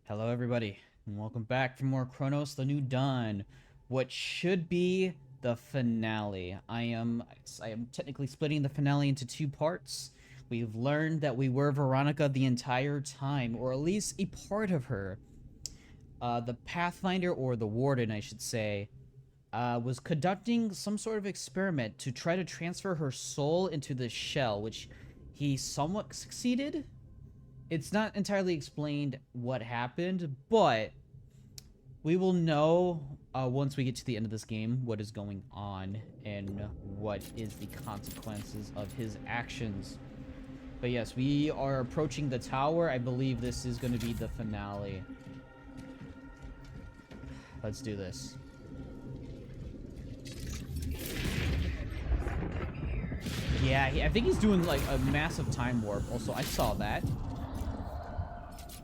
Hello, everybody, and welcome back for more Cronos: The New Dawn. What should be the finale. I am technically splitting the finale into two parts. We've learned that we were Veronica the entire time, or at least a part of her. The Pathfinder, or the Warden, I should say, was conducting some sort of experiment to try to transfer her soul into the shell, which he somewhat succeeded. It's not entirely explained what happened, but we will know once we get to the end of this game what is going on and what is the consequences of his actions. But yes, we are approaching the tower. I believe this is going to be the finale. Let's do this. Yeah, I think he's doing like a massive time warp. Also, I saw that.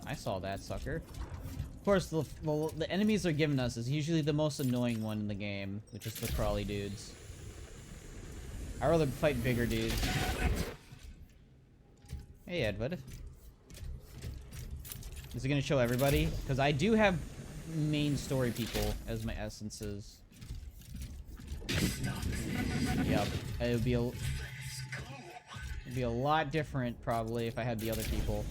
I saw that, sucker. Of course, the enemies they're giving us is usually the most annoying one in the game, which is the crawly dudes. I'd rather fight bigger dudes. Hey, Edward. Is it going to show everybody? Because I do have main story people as my essences. Yep. It would be a lot different, probably, if I had the other people.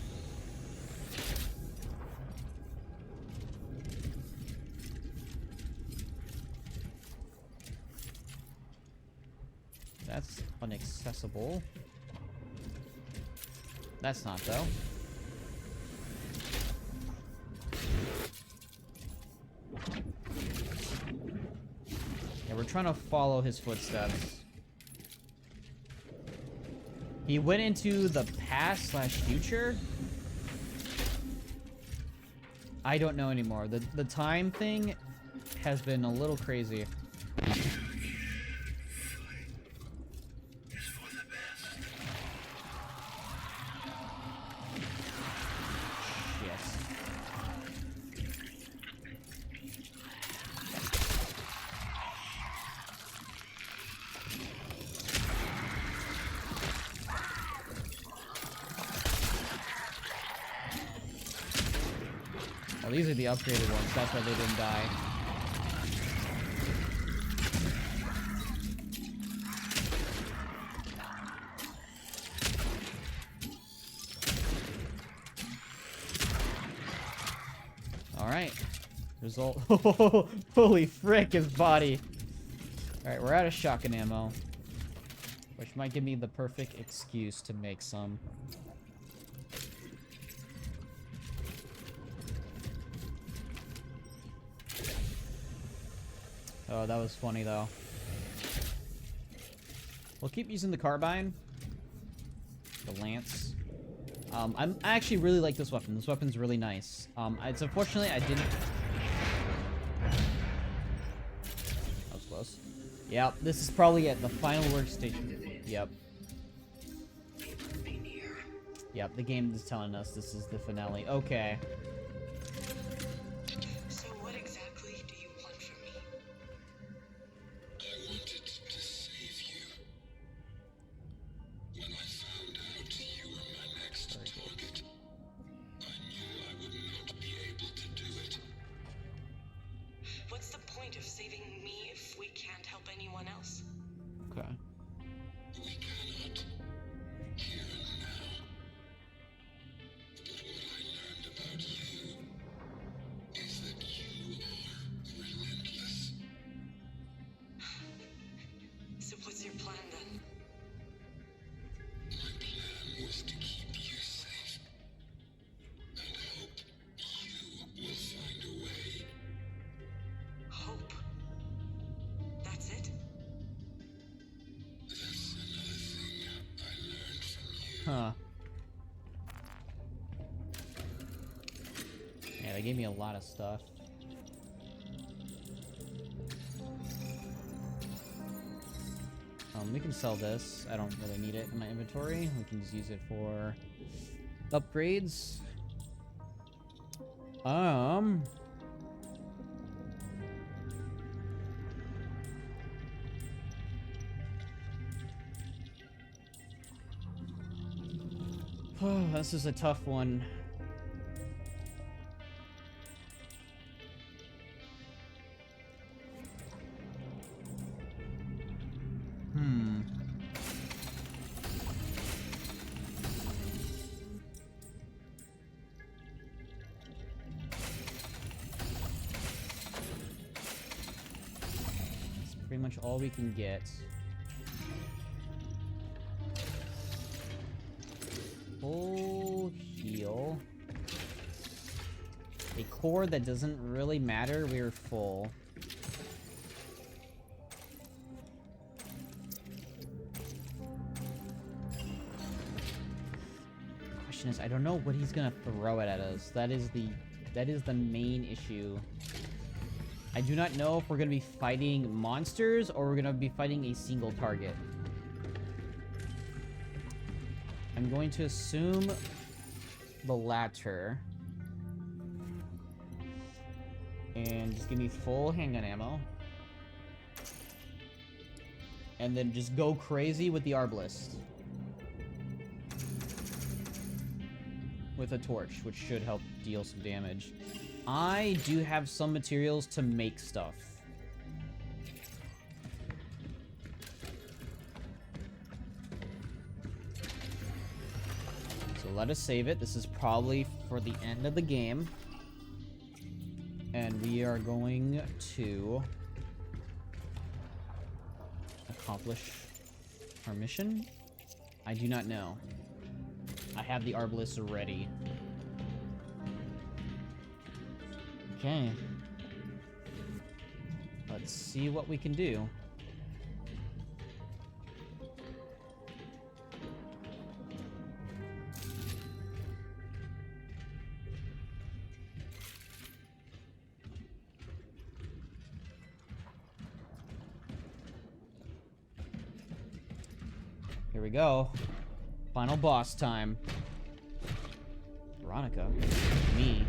That's inaccessible. That's not, though. Yeah, we're trying to follow his footsteps. He went into the past/future? I don't know anymore. The time thing has been a little crazy. Well, these are the upgraded ones. That's why they didn't die. Alright. Result. Holy frick, his body. Alright, we're out of shotgun ammo. Which might give me the perfect excuse to make some. Oh, that was funny, though. We'll keep using the carbine. The lance. I actually really like this weapon. This weapon's really nice. It's unfortunately I didn't... That was close. Yep, this is probably at the final workstation. Yep. Yep, the game is telling us this is the finale. Okay. Okay. We cannot. Here and now. But what I learned about you is that you are relentless. So what's your plan then? My plan was to keep you safe. And hope you will find a way. Hope. That's it? That's another thing I learned from you. Huh. Yeah, they gave me a lot of stuff. We can sell this. I don't really need it in my inventory. We can just use it for upgrades. This is a tough one. pretty much all we can get. Full heal. A core that doesn't really matter, we're full. Question is, I don't know what he's gonna throw it at us. That is the main issue. I do not know if we're gonna be fighting monsters or we're gonna be fighting a single target. I'm going to assume the latter. And just give me full handgun ammo. And then just go crazy with the arbalist. With a torch, which should help deal some damage. I do have some materials to make stuff. So let us save it. This is probably for the end of the game. And we are going to accomplish our mission. I do not know. I have the arbalist ready. Okay. Let's see what we can do. Here we go. Final boss time. Veronica. Me.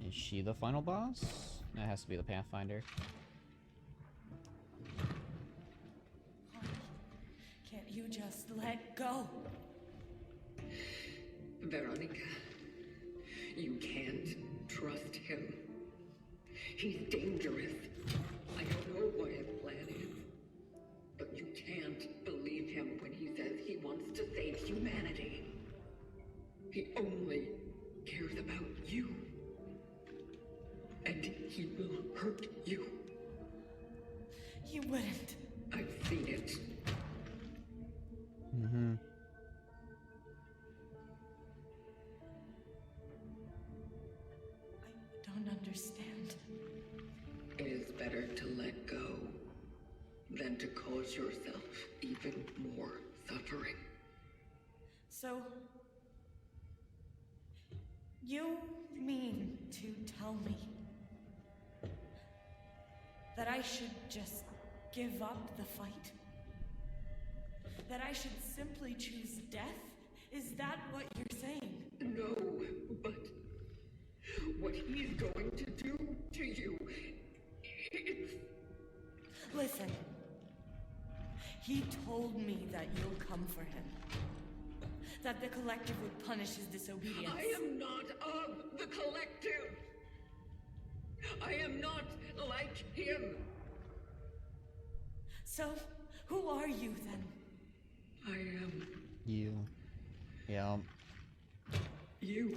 Is she the final boss? That has to be the Pathfinder. Can't you just let go? Veronica, you can't trust him. He's dangerous. I don't know what his plan is, but you can't believe him when he says he wants to save humanity. He only cares about you. And he will hurt you. You wouldn't. I've seen it. Mm-hmm. I don't understand. It is better to let go than to cause yourself even more suffering. So, you mean to tell me that I should just give up the fight? That I should simply choose death? Is that what you're saying? No, but what he's going to do to you, it's... Listen. He told me that you'll come for him. That the collective would punish his disobedience. I am not of the collective. I am not like him. So, who are you then? I am You. Yeah. you.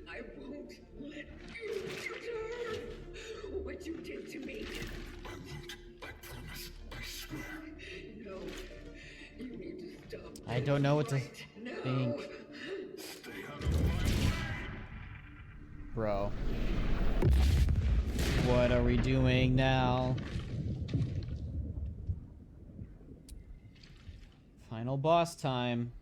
I won't let you return what you did to me. I won't. I promise. I swear. No, you need to stop. I don't know what to Right now. think. Stay out of my way. Bro. What are we doing now? Final boss time.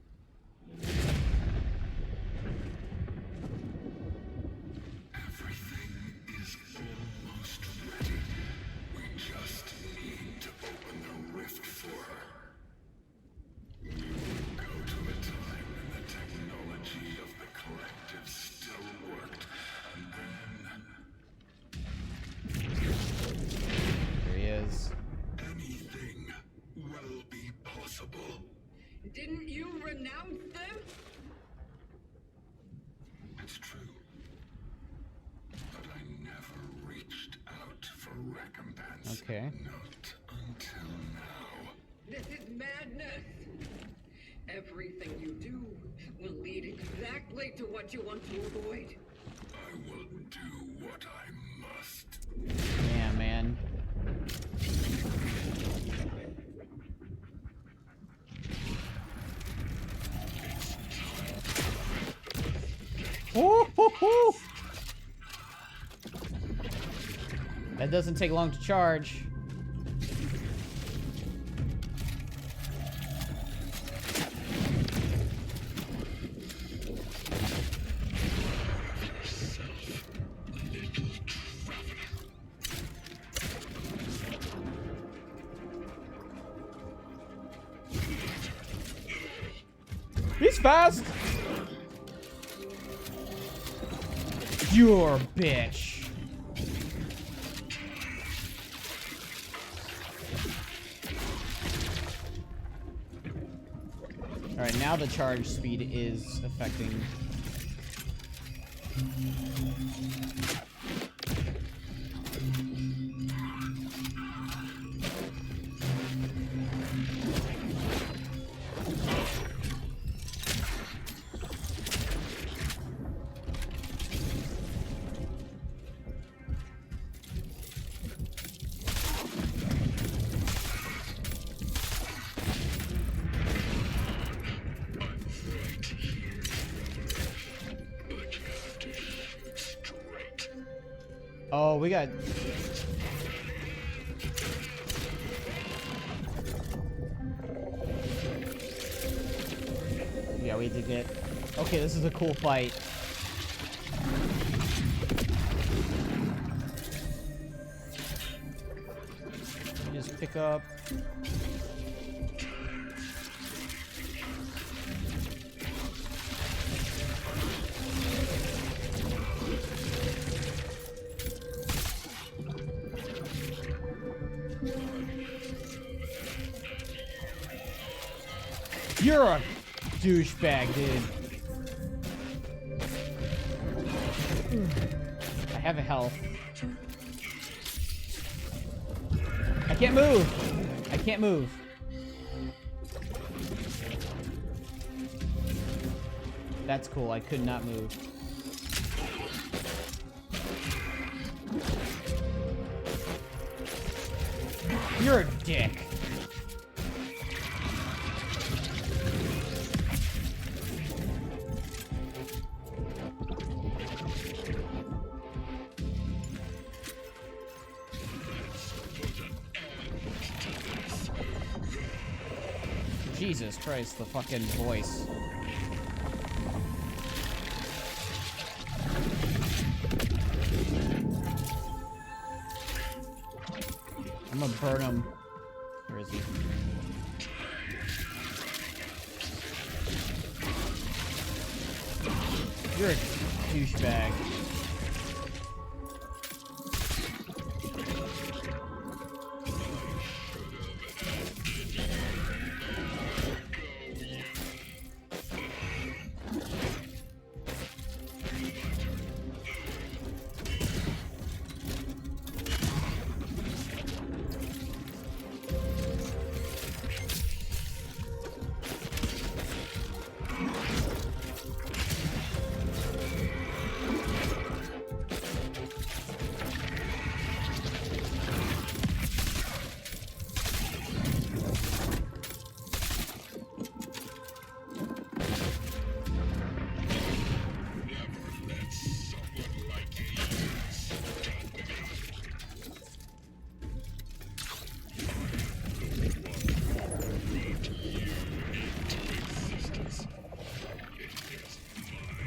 Everything is almost ready. We just need to open the rift for her. We will go to a time when the technology of the collective still worked, and then There he is. anything will be possible. Didn't you renounce them? It's true. But I never reached out for recompense. Okay. Not until now. This is madness. Everything you do will lead exactly to what you want to avoid. I will do what I must. Yeah, man. Ooh-hoo-hoo! That doesn't take long to charge. He's fast! You're a bitch. Alright, now the charge speed is affecting. Oh, we got... Yeah, we did get... Okay, this is a cool fight. You just pick up... You're a douchebag, dude. I have a health. I can't move. I can't move. That's cool. I could not move. You're a dick. Jesus Christ, the fucking voice. I'm gonna burn him. Where is he? You're a douchebag.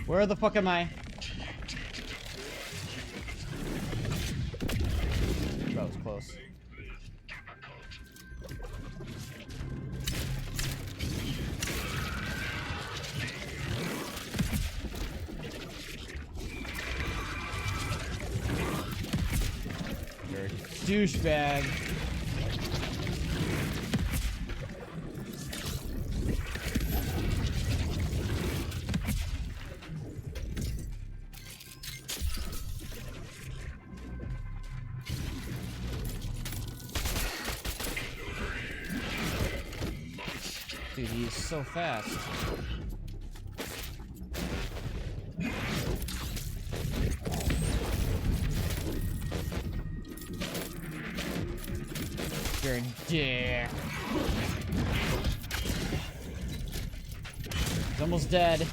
Where the fuck am I? That was close. You're a douchebag. Dude, he's so fast. You're a dick. He's almost dead.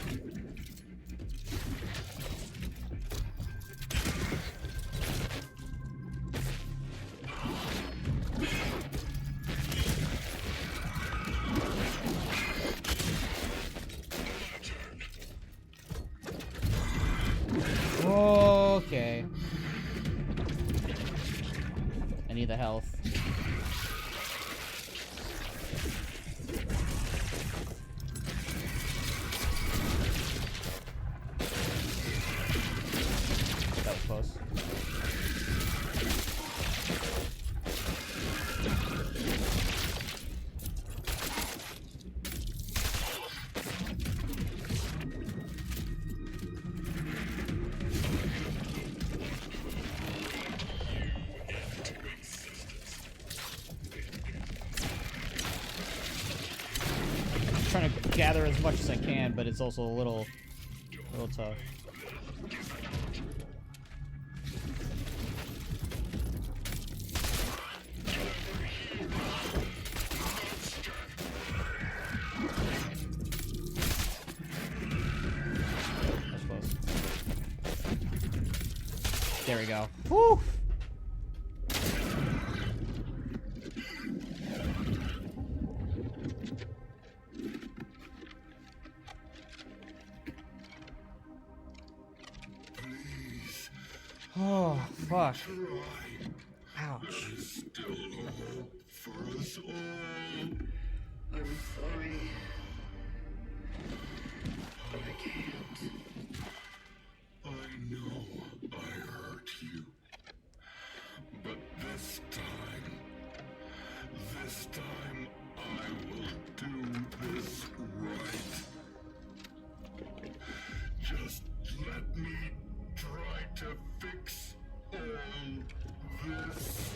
Okay. I need the health. That was close. Trying to gather as much as I can, but it's also a little tough. That's close. There we go. Woo! Oh, fuck. Ouch. Still hope for us all. I'm sorry. But I can't. I know I hurt you. But this time I will do this right. Just let me try to fix all this.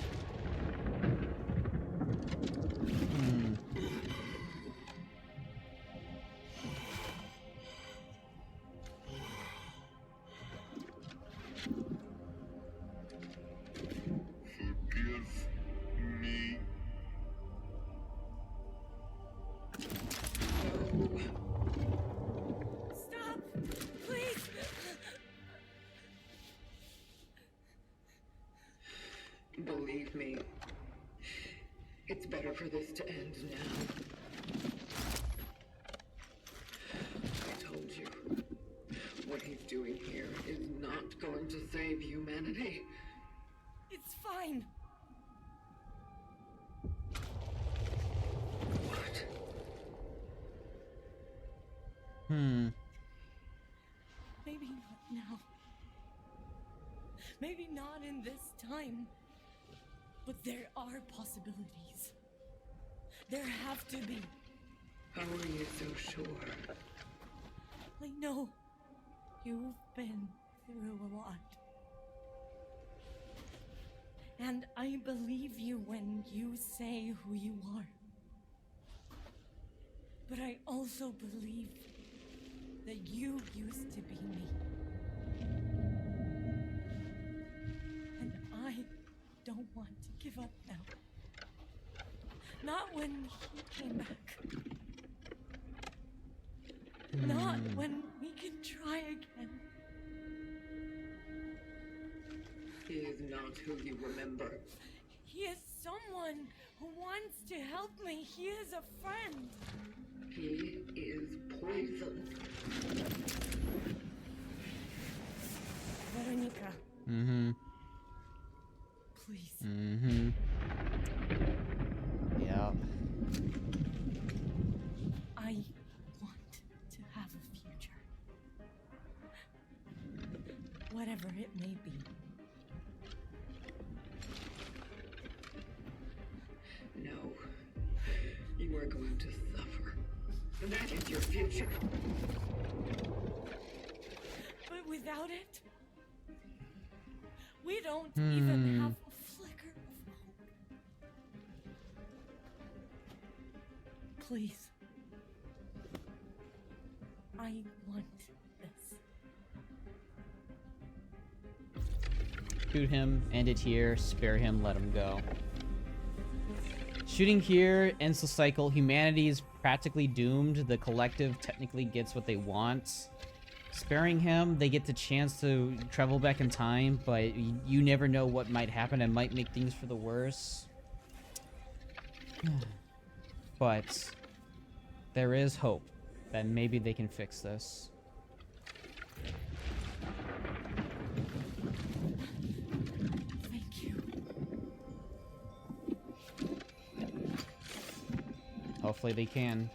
Forgive me. Stop! Please! Believe me, it's better for this to end now. I told you, what he's doing here is not going to save humanity. It's fine. What? Maybe not now. Maybe not in this time. But there are possibilities. There have to be. How are you so sure? I know you've been through a lot. And I believe you when you say who you are. But I also believe that you used to be me. And I don't want to give up now. Not when he came back. Not when we can try again. He is not who you remember. He is someone who wants to help me. He is a friend. He is poison. Veronica, please. Yeah. I want to have a future. Whatever it may be. No. You are going to suffer. And that is your future. But without it, we don't even have a flicker of hope. Please, I want this. Shoot him, end it here, spare him, let him go. Shooting here ends the cycle. Humanity is practically doomed. The collective technically gets what they want. Sparing him, they get the chance to travel back in time, but you never know what might happen and might make things for the worse. But there is hope that maybe they can fix this. Thank you. Hopefully they can.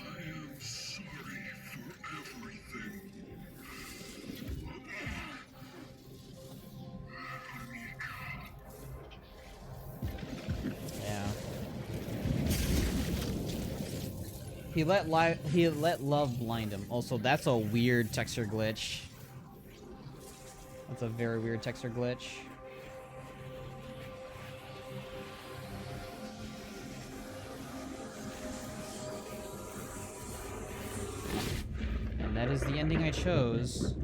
I am sorry for everything. Yeah. He let love blind him. Also, that's a weird texture glitch. That's a very weird texture glitch. And that is the ending I chose.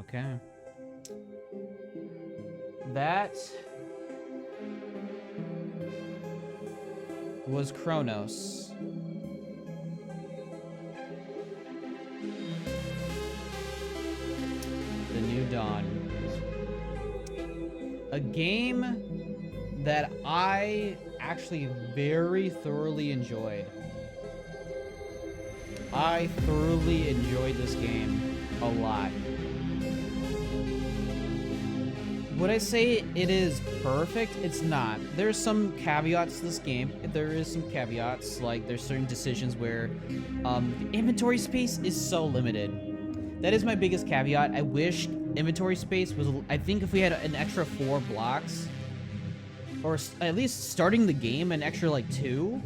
Okay. That was Cronos. The New Dawn. A game that I actually very thoroughly enjoyed. I thoroughly enjoyed this game a lot. Would I say it is perfect? It's not. There's some caveats to this game. There is some caveats, like there's certain decisions where the inventory space is so limited. That is my biggest caveat. I wish inventory space was, I think if we had an extra 4 blocks, or at least starting the game an extra like 2,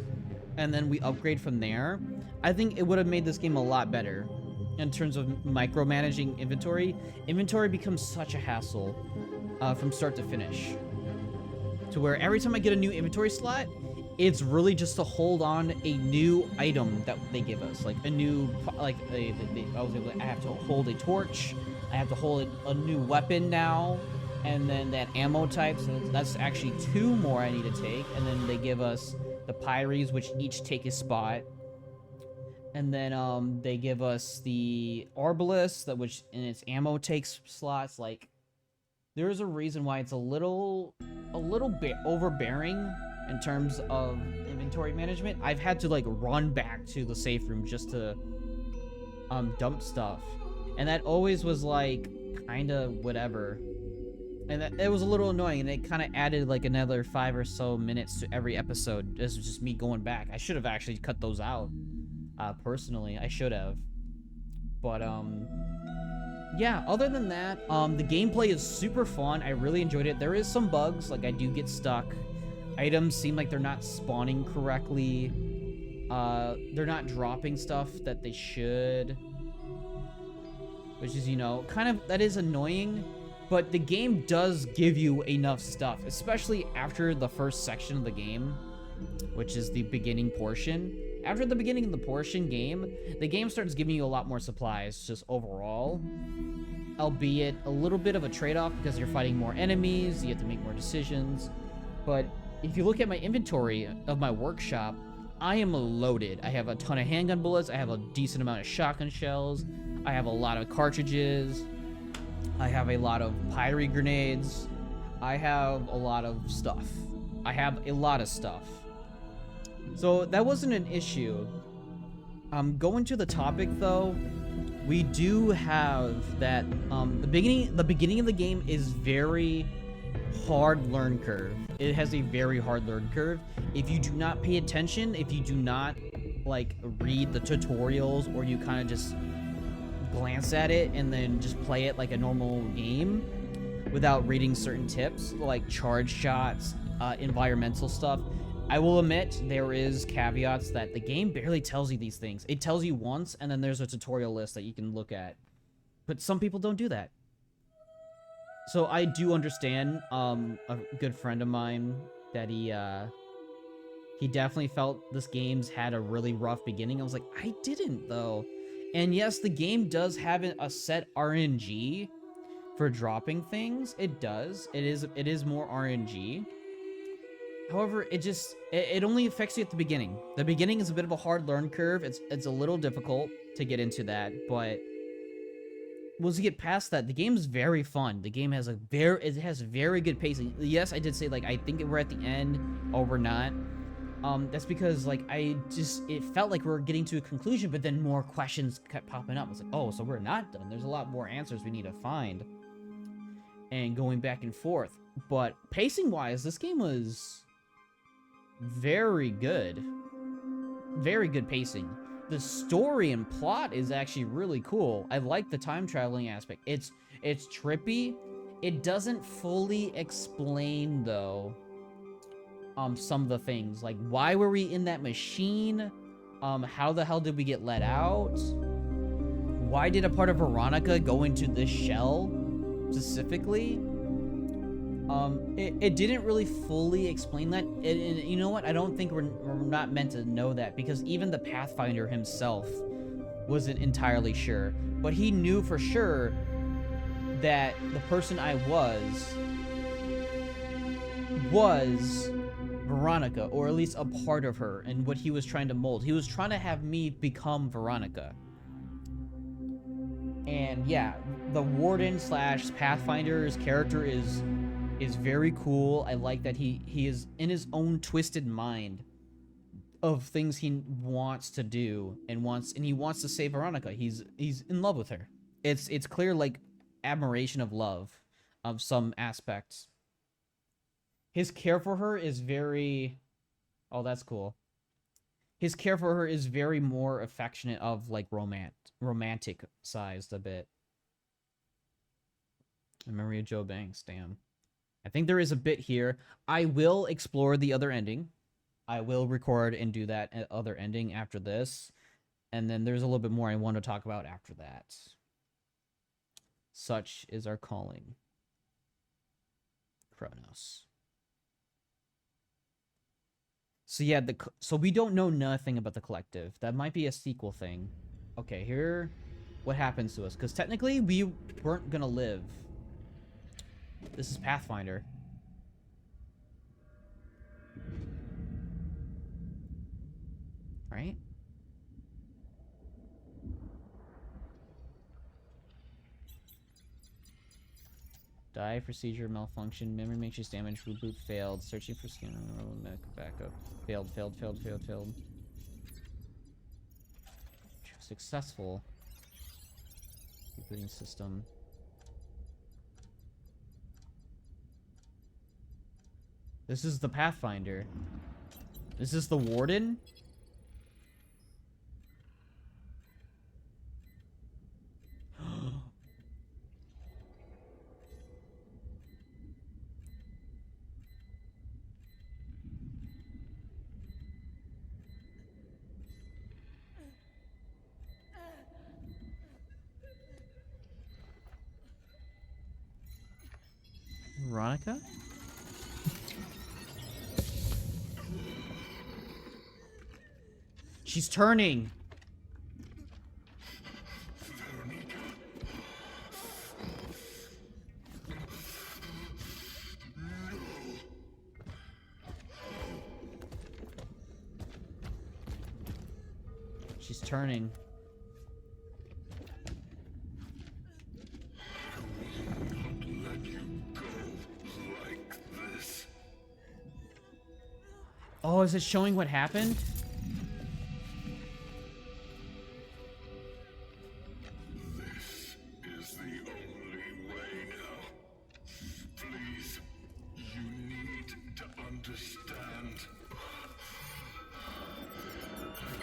and then we upgrade from there, I think it would have made this game a lot better in terms of micromanaging inventory. Inventory becomes such a hassle. From start to finish, to where every time I get a new inventory slot, it's really just to hold on a new item that they give us, like a new, like I have to hold a torch, I have to hold a new weapon now, and then that ammo type. So that's actually 2 more I need to take, and then they give us the pyres, which each take a spot, and then they give us the arbalist, that which in its ammo takes slots. Like, there is a reason why it's a little bit overbearing in terms of inventory management. I've had to like run back to the safe room just to dump stuff, and that always was like kind of whatever, and it was a little annoying, and it kind of added like another 5 or so minutes to every episode. This was just me going back. I should have actually cut those out. Personally, I should have, but yeah, other than that, the gameplay is super fun. I really enjoyed it. There is some bugs, like I do get stuck. Items seem like they're not spawning correctly. They're not dropping stuff that they should. Which is, you know, kind of, that is annoying. But the game does give you enough stuff, especially after the first section of the game, which is the beginning portion. After the beginning of the portion game, the game starts giving you a lot more supplies, just overall. Albeit a little bit of a trade-off because you're fighting more enemies, you have to make more decisions. But if you look at my inventory of my workshop, I am loaded. I have a ton of handgun bullets, I have a decent amount of shotgun shells, I have a lot of cartridges, I have a lot of pyre grenades, I have a lot of stuff. I have a lot of stuff. So that wasn't an issue. Going to the topic though, we do have that the beginning of the game is very hard learn curve. It has a very hard learn curve. If you do not pay attention, if you do not like read the tutorials, or you kind of just glance at it and then just play it like a normal game without reading certain tips, like charge shots, environmental stuff. I will admit there is caveats that the game barely tells you these things. It tells you once, and then there's a tutorial list that you can look at. But some people don't do that. So I do understand, a good friend of mine, that he definitely felt this game's had a really rough beginning. I was like, I didn't, though. And yes, the game does have a set RNG for dropping things. It does. It is more RNG. However, it only affects you at the beginning. The beginning is a bit of a hard learn curve. It's a little difficult to get into that, but once you get past that, the game is very fun. The game has it has very good pacing. Yes, I did say, like, I think we're at the end, or we're not. That's because, like, it felt like we were getting to a conclusion, but then more questions kept popping up. It's like, oh, so we're not done. There's a lot more answers we need to find. And going back and forth. But pacing-wise, this game was very good. Very good pacing. The story and plot is actually really cool. I like the time traveling aspect. It's trippy. It doesn't fully explain, though, some of the things. Like, why were we in that machine? How the hell did we get let out? Why did a part of Veronica go into this shell specifically? It didn't really fully explain that. And you know what? I don't think we're not meant to know that, because even the Pathfinder himself wasn't entirely sure. But he knew for sure that the person I was Veronica, or at least a part of her, and what he was trying to mold. He was trying to have me become Veronica. And yeah, the Warden / Pathfinder's character is very cool. I like that he is in his own twisted mind of things he wants to do and he wants to save Veronica. He's in love with her. It's clear, like, admiration of love of some aspects. His care for her is very... Oh, that's cool. His care for her is very more affectionate, of, like, romantic sized a bit. A memory of Joe Banks, damn. I think there is a bit here. I will explore the other ending. I will record and do that other ending after this. And then there's a little bit more I want to talk about after that. Such is our calling. Cronos. So yeah, so we don't know nothing about the collective. That might be a sequel thing. Okay, here, what happens to us? Because technically, we weren't gonna live. This is Pathfinder. Right? Die, procedure, malfunction, memory matrix damage, reboot failed, searching for skin, backup, failed. Successful. Rebooting system. This is the Pathfinder. Is this the Warden? Veronica? She's turning. She's turning. Oh, is it showing what happened? This is the only way now. Please, you need to understand. I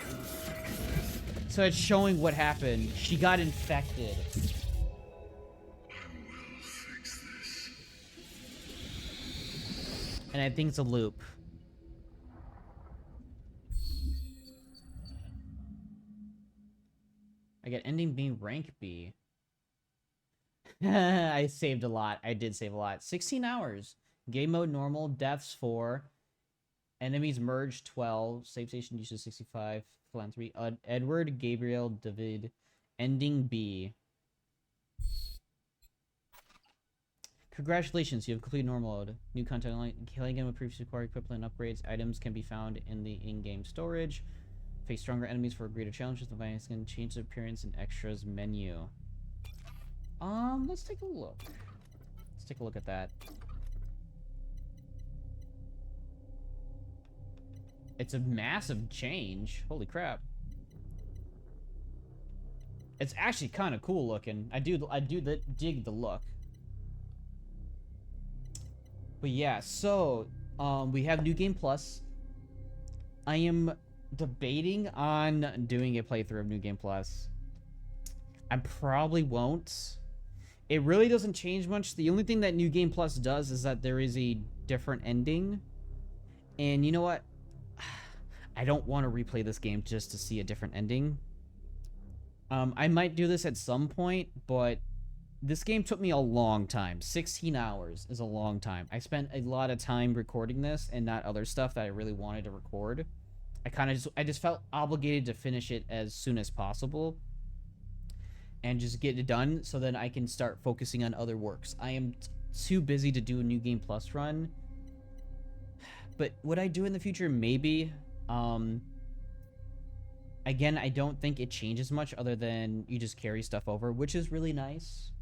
can fix this. So it's showing what happened. She got infected. I will fix this. And I think it's a loop. I get ending B, rank B. I saved a lot. I did save a lot. 16 hours. Game mode normal. Deaths 4. Enemies merge 12. Save station uses 65. Philanthropy. Edward, Gabriel, David. Ending B. Congratulations, you have completed normal mode. New content, killing him with previously acquired equipment and upgrades. Items can be found in the in-game storage. Face stronger enemies for greater challenges. The Vice can change the appearance and extras menu. Let's take a look. Let's take a look at that. It's a massive change. Holy crap. It's actually kind of cool looking. I do dig the look. But yeah, so we have New Game Plus. I am debating on doing a playthrough of New Game Plus. I probably won't. It really doesn't change much. The only thing that New Game Plus does is that there is a different ending. And you know what? I don't want to replay this game just to see a different ending. I might do this at some point, but this game took me a long time. 16 hours is a long time. I spent a lot of time recording this and not other stuff that I really wanted to record. I just felt obligated to finish it as soon as possible and just get it done so then I can start focusing on other works. I am too busy to do a New Game Plus run. But would I do it in the future? Maybe. Again, I don't think it changes much other than you just carry stuff over, which is really nice.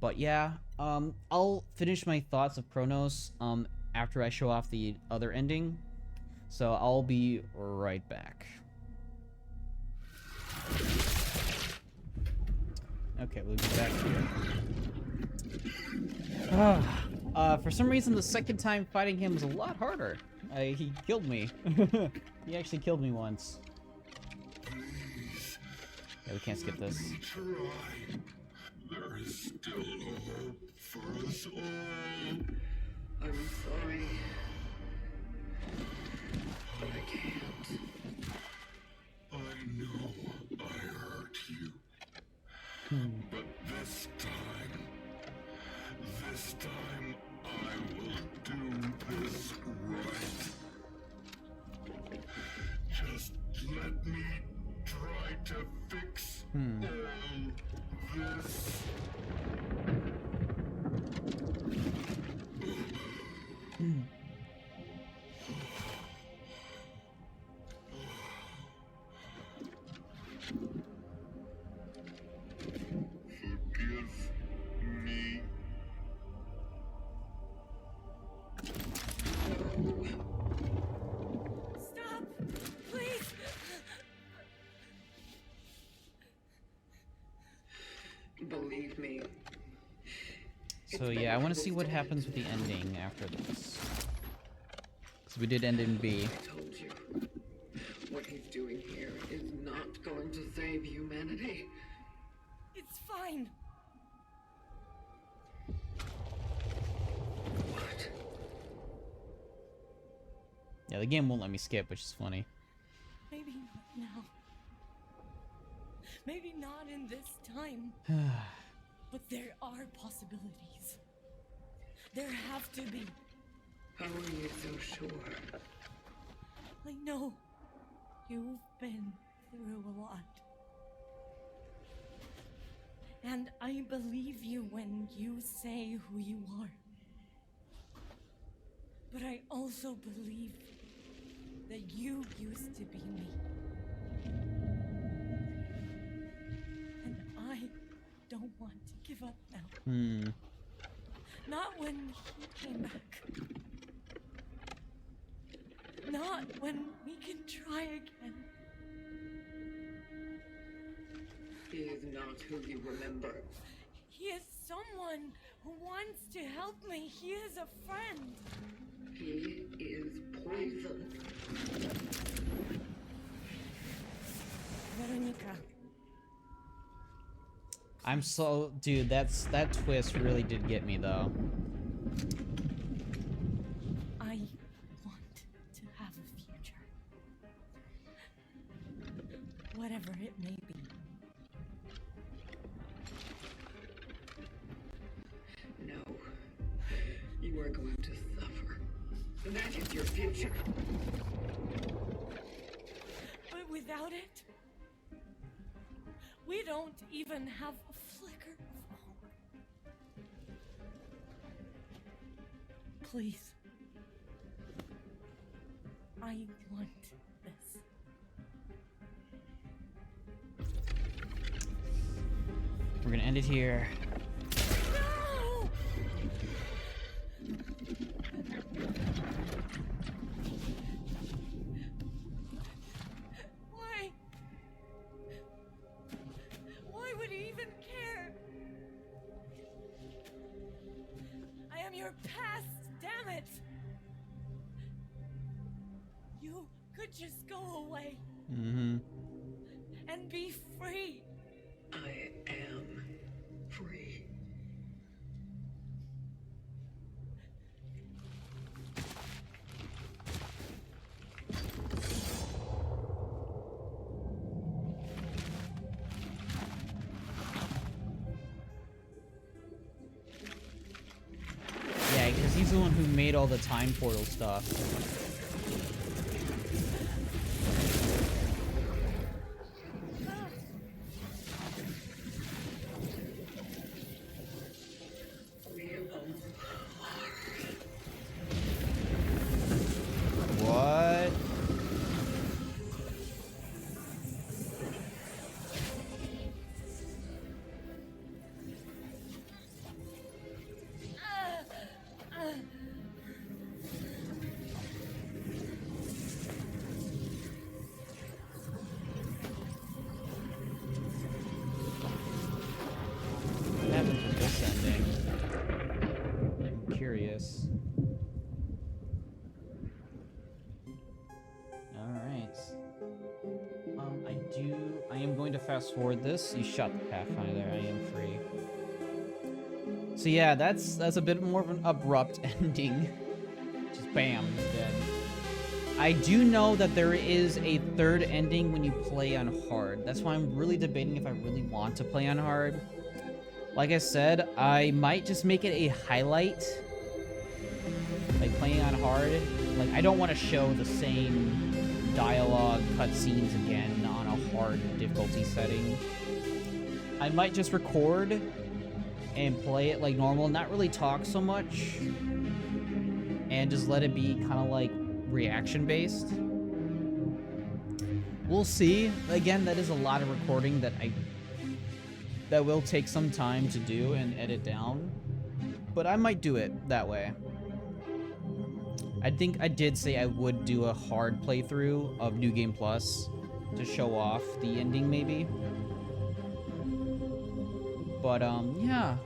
But yeah, I'll finish my thoughts of Cronos after I show off the other ending. So I'll be right back. Okay, we'll be back here. For some reason, the second time fighting him was a lot harder. He killed me. He actually killed me once. Yeah, we can't skip this. Try. There is still hope for us all. I'm sorry. But I can't. I know I hurt you. But this time I will do this right. Just let me try to fix all this. Forgive me. Stop! Please! Believe me. So yeah, I want to see what happens with the ending after this. Because we did end in B. I told you. What he's doing here is not going to save humanity. It's fine. What? Yeah, the game won't let me skip, which is funny. Maybe not now. Maybe not in this time. But there are possibilities. There have to be. How are you so sure? I know you've been through a lot. And I believe you when you say who you are. But I also believe that you used to be me. And I don't want to give up now. Not when he came back. Not when we can try again. He is not who you remember. He is someone who wants to help me. He is a friend. He is poison. Veronica. I'm so... Dude, that twist really did get me, though. I want to have a future. Whatever it may be. No. You are going to suffer. That is your future. But without it, we don't even have a flicker of hope. Please. I want this. We're gonna end it here. No! Why? Why would he even care? I am your past, damn it! You could just go away Mm-hmm. and be free. I am free. Yeah, because he's the one who made all the time portal stuff. What? What happened to this ending? I'm curious. Alright. I am going to fast forward this. You shot the Pathfinder, I am free. So yeah, that's a bit more of an abrupt ending. Just bam, dead. I do know that there is a third ending when you play on hard. That's why I'm really debating if I really want to play on hard. Like I said, I might just make it a highlight. Like playing on hard. Like I don't want to show the same dialogue cutscenes again on a hard difficulty setting. I might just record and play it like normal, not really talk so much, and just let it be kind of like reaction based. We'll see. Again, that is a lot of recording that will take some time to do and edit down, but I might do it that way. I think I did say I would do a hard playthrough of New Game Plus to show off the ending maybe. But yeah,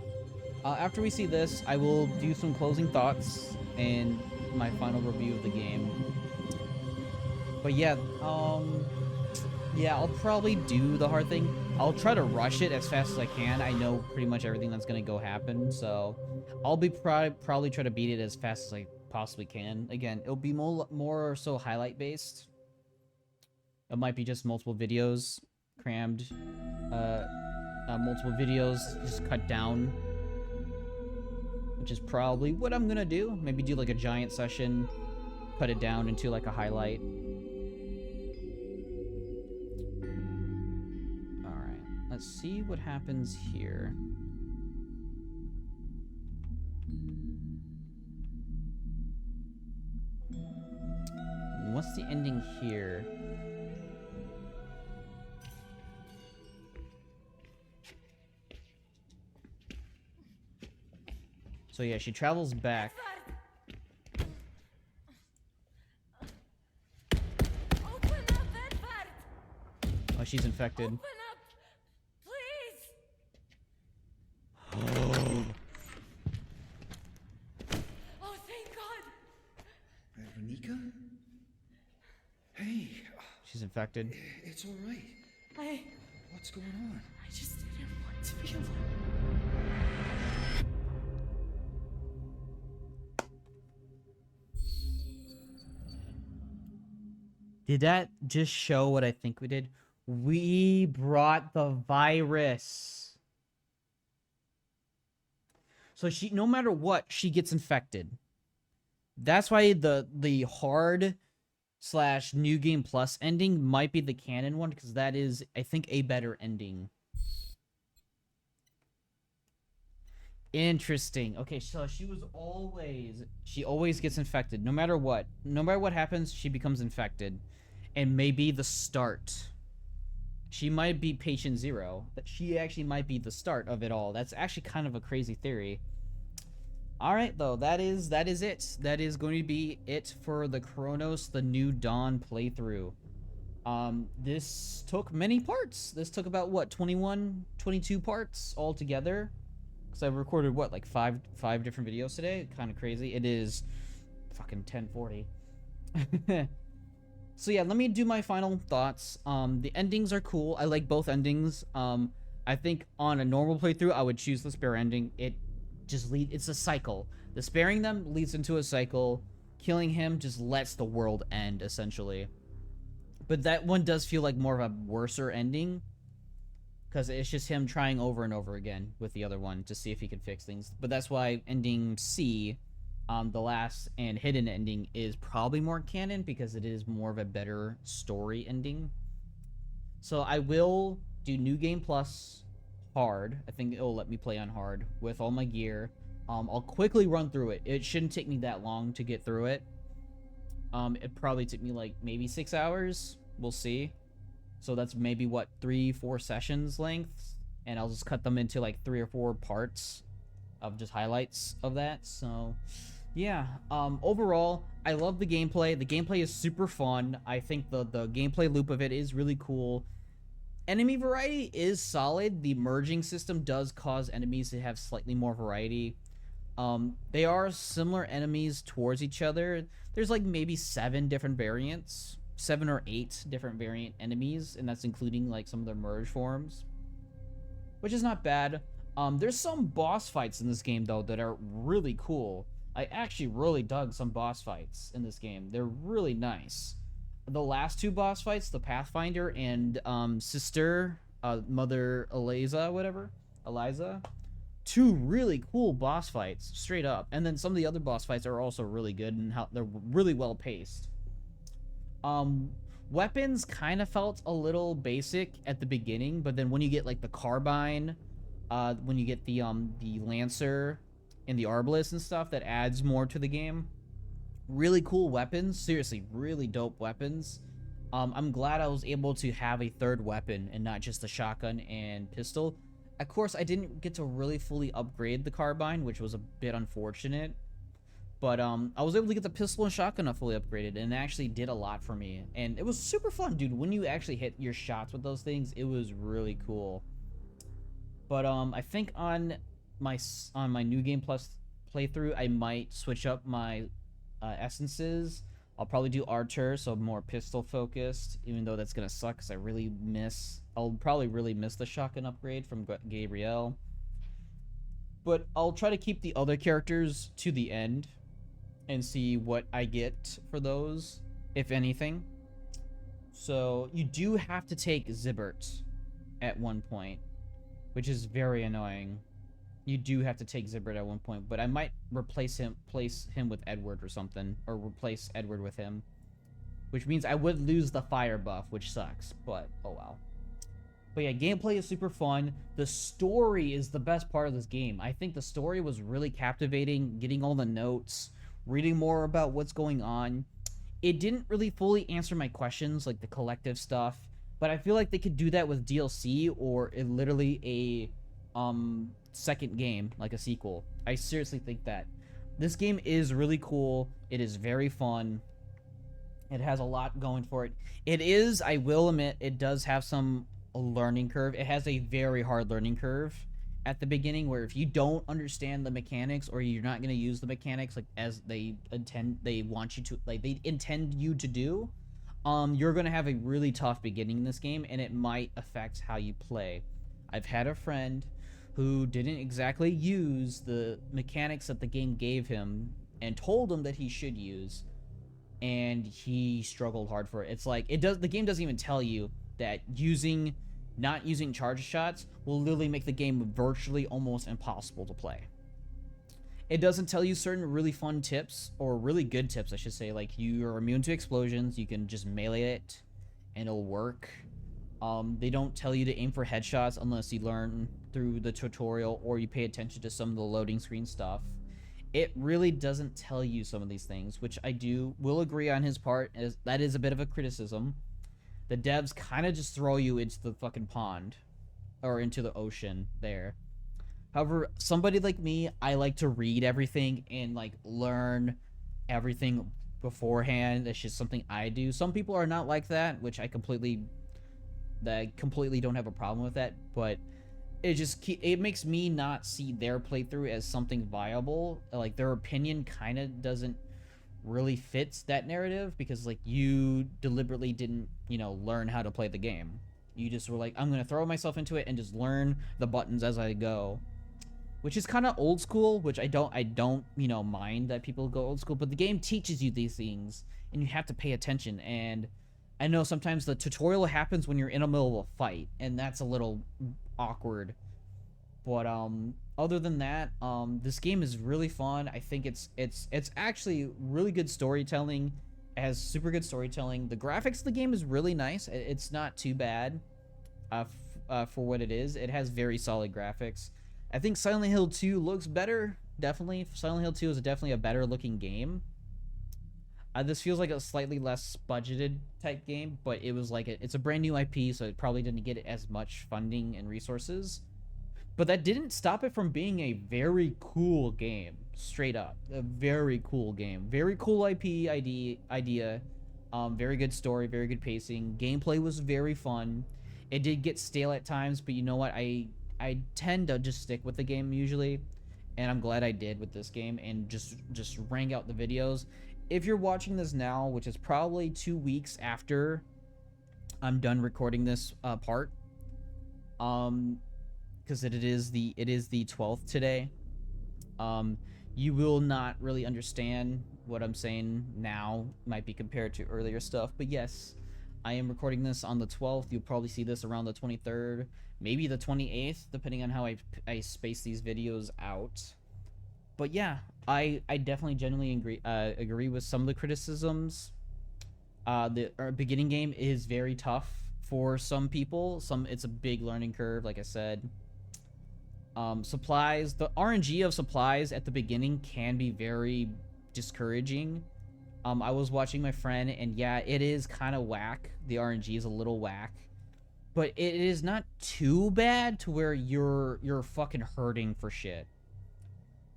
after we see this, I will do some closing thoughts and my final review of the game. But yeah, yeah, I'll probably do the hard thing. I'll try to rush it as fast as I can. I know pretty much everything that's gonna go happen, so I'll be probably try to beat it as fast as I possibly can. Again, it'll be more or so highlight based. It might be just multiple videos crammed, multiple videos just cut down, which is probably what I'm gonna do. Maybe do like a giant session, cut it down into like a highlight. Alright, let's see what happens here. What's the ending here? So yeah, she travels back. Open up, Edvard! Oh, she's infected. Open up, please! Oh, thank God! Veronica? Hey, She's infected. it's all right. I What's going on? just didn't want It's real. Did that just show what I think we did? We brought the virus. So she, no matter what, she gets infected. That's why the hard / new game plus ending might be the canon one, because that is, I think, a better ending. Interesting. Okay, so she always gets infected. No matter what happens, she becomes infected. And maybe the start. She might be patient zero. She actually might be the start of it all. That's actually kind of a crazy theory. Alright, though, that is it. That is going to be it for the Cronos the New Dawn playthrough. This took many parts. This took about, what, 21, 22 parts altogether? Because I recorded, what, like five different videos today? Kind of crazy. It is fucking 10:40. So yeah, let me do my final thoughts. The endings are cool. I like both endings. I think on a normal playthrough, I would choose the spare ending. It's a cycle. The sparing them leads into a cycle. Killing him just lets the world end, essentially. But that one does feel like more of a worser ending, because it's just him trying over and over again with the other one to see if he can fix things. But that's why ending C, the last and hidden ending, is probably more canon, because it is more of a better story ending. So I will do New Game Plus hard. I think it'll let me play on hard with all my gear. I'll quickly run through it. It shouldn't take me that long to get through it. It probably took me like maybe 6 hours. We'll see. So that's maybe, what, 3-4 sessions length, and I'll just cut them into like 3 or 4 parts of just highlights of that. So yeah, overall, I love the gameplay. The gameplay is super fun. I think the gameplay loop of it is really cool. Enemy variety is solid. The merging system does cause enemies to have slightly more variety. They are similar enemies towards each other. There's like maybe 7 different variants. 7 or 8 different variant enemies, and that's including like some of their merge forms, which is not bad. There's some boss fights in this game, though, that are really cool. I actually really dug some boss fights in this game. They're really nice. The last 2 boss fights, the Pathfinder and Sister, Mother Eliza, 2 really cool boss fights, straight up. And then some of the other boss fights are also really good, and how they're really well paced. Weapons kind of felt a little basic at the beginning, but then when you get like the carbine, when you get the Lancer and the Arbalest and stuff, that adds more to the game. Really cool weapons. Seriously, really dope weapons. I'm glad I was able to have a 3rd weapon and not just the shotgun and pistol. Of course, I didn't get to really fully upgrade the carbine, which was a bit unfortunate. But I was able to get the pistol and shotgun fully upgraded, and it actually did a lot for me. And it was super fun, dude. When you actually hit your shots with those things, it was really cool. But I think on my New Game Plus playthrough, I might switch up my essences. I'll probably do Archer, so more pistol focused, even though that's gonna suck, because I'll probably really miss the shotgun upgrade from Gabrielle. But I'll try to keep the other characters to the end and see what I get for those, if anything. So you do have to take Zibert at one point, which is very annoying. You do have to take Zibert at one point, but I might place him with Edward or something, or replace Edward with him, which means I would lose the fire buff, which sucks, but oh well. But yeah, gameplay is super fun. The story is the best part of this game. I think the story was really captivating, getting all the notes, reading more about what's going on. It didn't really fully answer my questions, like the collective stuff, but I feel like they could do that with DLC or literally a second game, like a sequel. I seriously think that. This game is really cool. It is very fun. It has a lot going for it. It is, I will admit, it does have some learning curve. It has a very hard learning curve at the beginning, where if you don't understand the mechanics, or you're not going to use the mechanics like as they intend you to do, you're going to have a really tough beginning in this game, and it might affect how you play. I've had a friend who didn't exactly use the mechanics that the game gave him and told him that he should use, and he struggled hard for it. It's like the game doesn't even tell you that not using charge shots will literally make the game virtually almost impossible to play. It doesn't tell you certain really fun tips, or really good tips, I should say, like you are immune to explosions, you can just melee it and it'll work. They don't tell you to aim for headshots unless you learn through the tutorial or you pay attention to some of the loading screen stuff. It really doesn't tell you some of these things, which I will agree on his part, as that is a bit of a criticism. The devs kind of just throw you into the fucking pond, or into the ocean there. However, somebody like me, I like to read everything and like learn everything beforehand. That's just something I do. Some people are not like that, which I completely don't have a problem with that, but it makes me not see their playthrough as something viable. Like, their opinion kind of doesn't really fit that narrative, because like you deliberately didn't, learn how to play the game. You just were like, I'm gonna throw myself into it and just learn the buttons as I go, which is kind of old school, which I don't mind that people go old school, but the game teaches you these things and you have to pay attention. And I know sometimes the tutorial happens when you're in the middle of a fight, and that's a little awkward. But other than that, this game is really fun. I think it's actually really good storytelling. It has super good storytelling. The graphics of the game is really nice. It's not too bad for what it is. It has very solid graphics. I think Silent Hill 2 looks better. Definitely, Silent Hill 2 is definitely a better looking game. This feels like a slightly less budgeted type game, but it was like it's a brand new IP, so it probably didn't get as much funding and resources. But that didn't stop it from being a very cool game, straight up. A very cool game. Very cool IP idea. Very good story, very good pacing. Gameplay was very fun. It did get stale at times, but you know what? I tend to just stick with the game usually, and I'm glad I did with this game, and just rang out the videos. If you're watching this now, which is probably 2 weeks after I'm done recording this part, because it is the 12th today, you will not really understand what I'm saying now. Might be compared to earlier stuff, but yes, I am recording this on the 12th. You'll probably see this around the 23rd, maybe the 28th, depending on how I space these videos out. But yeah, I definitely genuinely agree with some of the criticisms. The beginning game is very tough for some people. It's a big learning curve, like I said. Supplies, the RNG of supplies at the beginning can be very discouraging. I was watching my friend, and yeah, it is kind of whack. The RNG is a little whack, but it is not too bad to where you're fucking hurting for shit.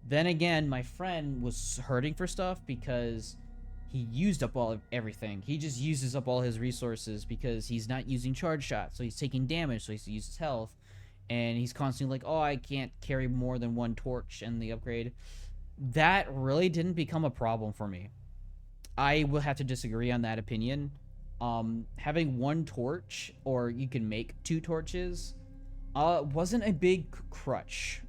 Then again, my friend was hurting for stuff because he used up everything. He just uses up all his resources because he's not using charge shots, so he's taking damage, so he uses health. And he's constantly like, oh, I can't carry more than one torch in the upgrade. That really didn't become a problem for me. I will have to disagree on that opinion. Having one torch, or you can make 2 torches, wasn't a big crutch.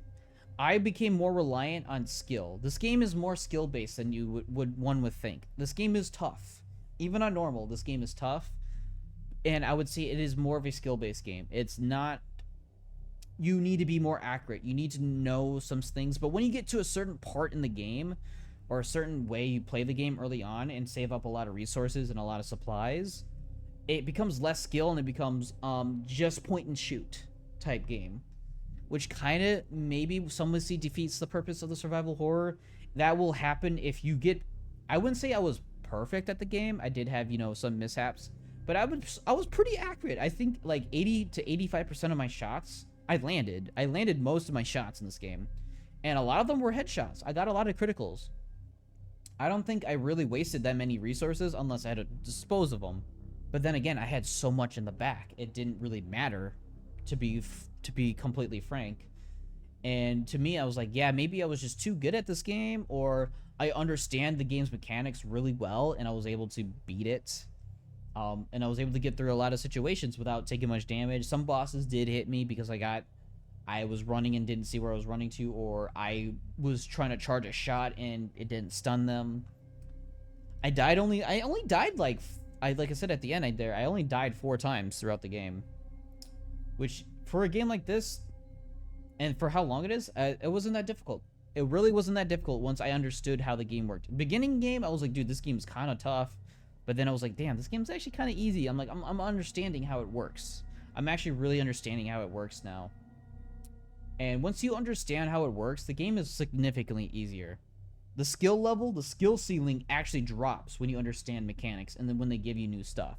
I became more reliant on skill. This game is more skill-based than one would think. This game is tough. Even on normal, this game is tough. And I would say it is more of a skill-based game. It's not... You need to be more accurate. You need to know some things. But when you get to a certain part in the game, or a certain way you play the game early on and save up a lot of resources and a lot of supplies, it becomes less skill, and it becomes just point and shoot type game. Which kind of, maybe some would see, defeats the purpose of the survival horror. That will happen if you get... I wouldn't say I was perfect at the game. I did have, some mishaps. But I was pretty accurate. I think like 80 to 85% of my shots... I landed most of my shots in this game, and a lot of them were headshots. I got a lot of criticals. I don't think I really wasted that many resources unless I had to dispose of them. But then again, I had so much in the back, it didn't really matter, to be completely frank. And to me, I was like, yeah, maybe I was just too good at this game, or I understand the game's mechanics really well, and I was able to beat it. And I was able to get through a lot of situations without taking much damage. Some bosses did hit me because I got I was running and didn't see where I was running to, or I was trying to charge a shot and it didn't stun them. I only died like I said at the end I only died 4 times throughout the game, which for a game like this and for how long it is, it wasn't that difficult. It really wasn't that difficult once I understood how the game worked. Beginning game, I was like, dude, this game's kind of tough. But then I was like, damn, this game's actually kind of easy. I'm like, I'm understanding how it works. I'm actually really understanding how it works now. And once you understand how it works, the game is significantly easier. The skill level, the skill ceiling actually drops when you understand mechanics and then when they give you new stuff.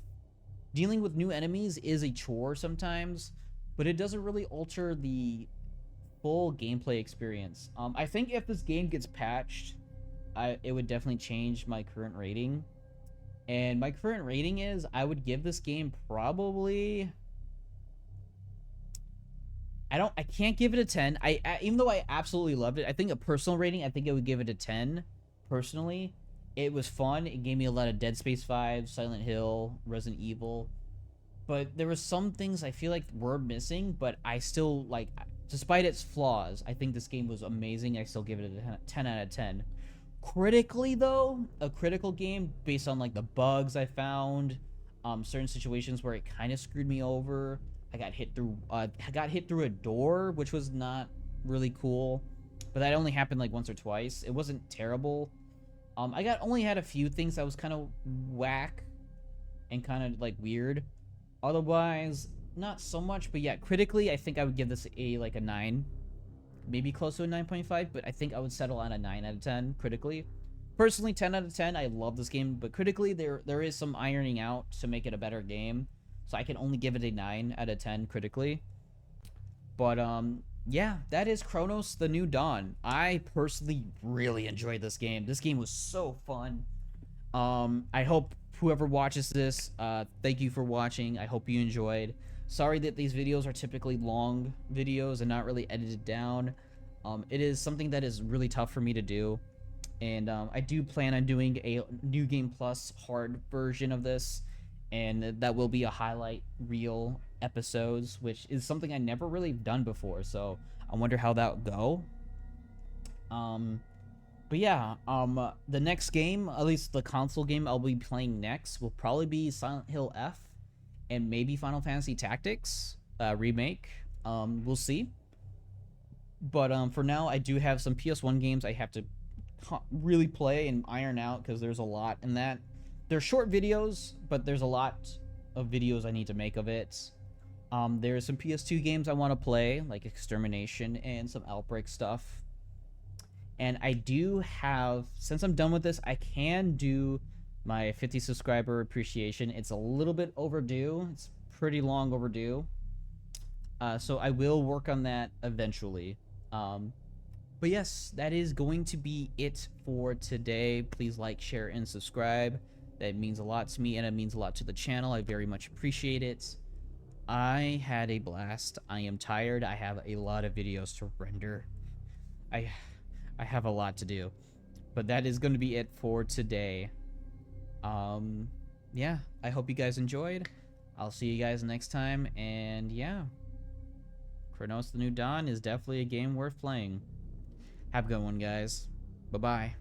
Dealing with new enemies is a chore sometimes, but it doesn't really alter the full gameplay experience. I think if this game gets patched, it would definitely change my current rating. And my current rating is, I would give this game probably... I can't give it a 10. Even though I absolutely loved it, I think a personal rating, I think I would give it a 10, personally. It was fun. It gave me a lot of Dead Space vibes, Silent Hill, Resident Evil. But there were some things I feel like were missing, but I still, like, despite its flaws, I think this game was amazing. I still give it a 10 out of 10. Critically, though, a critical game based on, like, the bugs I found, certain situations where it kind of screwed me over. I got hit through a door, which was not really cool, but that only happened like once or twice. It wasn't terrible. I only had a few things that was kind of whack and kind of like weird. Otherwise, not so much. But yeah, critically, I think I would give this a 9, maybe close to a 9.5. But I think I would settle on a 9 out of 10 critically. Personally, 10 out of 10. I love this game, but critically, there is some ironing out to make it a better game. So I can only give it a 9 out of 10 critically. But, yeah, that is Cronos the New Dawn. I personally really enjoyed this game. This game was so fun. I hope whoever watches this, thank you for watching. I hope you enjoyed. Sorry that these videos are typically long videos and not really edited down. It is something that is really tough for me to do. And I do plan on doing a New Game Plus hard version of this. And that will be a highlight reel episodes, which is something I never really done before. So I wonder how that would go. But yeah, the next game, at least the console game I'll be playing next, will probably be Silent Hill F and maybe Final Fantasy Tactics remake. We'll see. But for now, I do have some PS1 games I have to really play and iron out because there's a lot in that. They're short videos, but there's a lot of videos I need to make of it. There's some PS2 games I want to play, like Extermination and some Outbreak stuff. And I do have, since I'm done with this, I can do my 50 subscriber appreciation. It's a little bit overdue. It's pretty long overdue. So I will work on that eventually. But yes, that is going to be it for today. Please like, share, and subscribe. That means a lot to me, and it means a lot to the channel. I very much appreciate it. I had a blast. I am tired. I have a lot of videos to render. I have a lot to do. But that is going to be it for today. Yeah, I hope you guys enjoyed. I'll see you guys next time, and yeah. Cronos the New Dawn is definitely a game worth playing. Have a good one, guys. Bye-bye.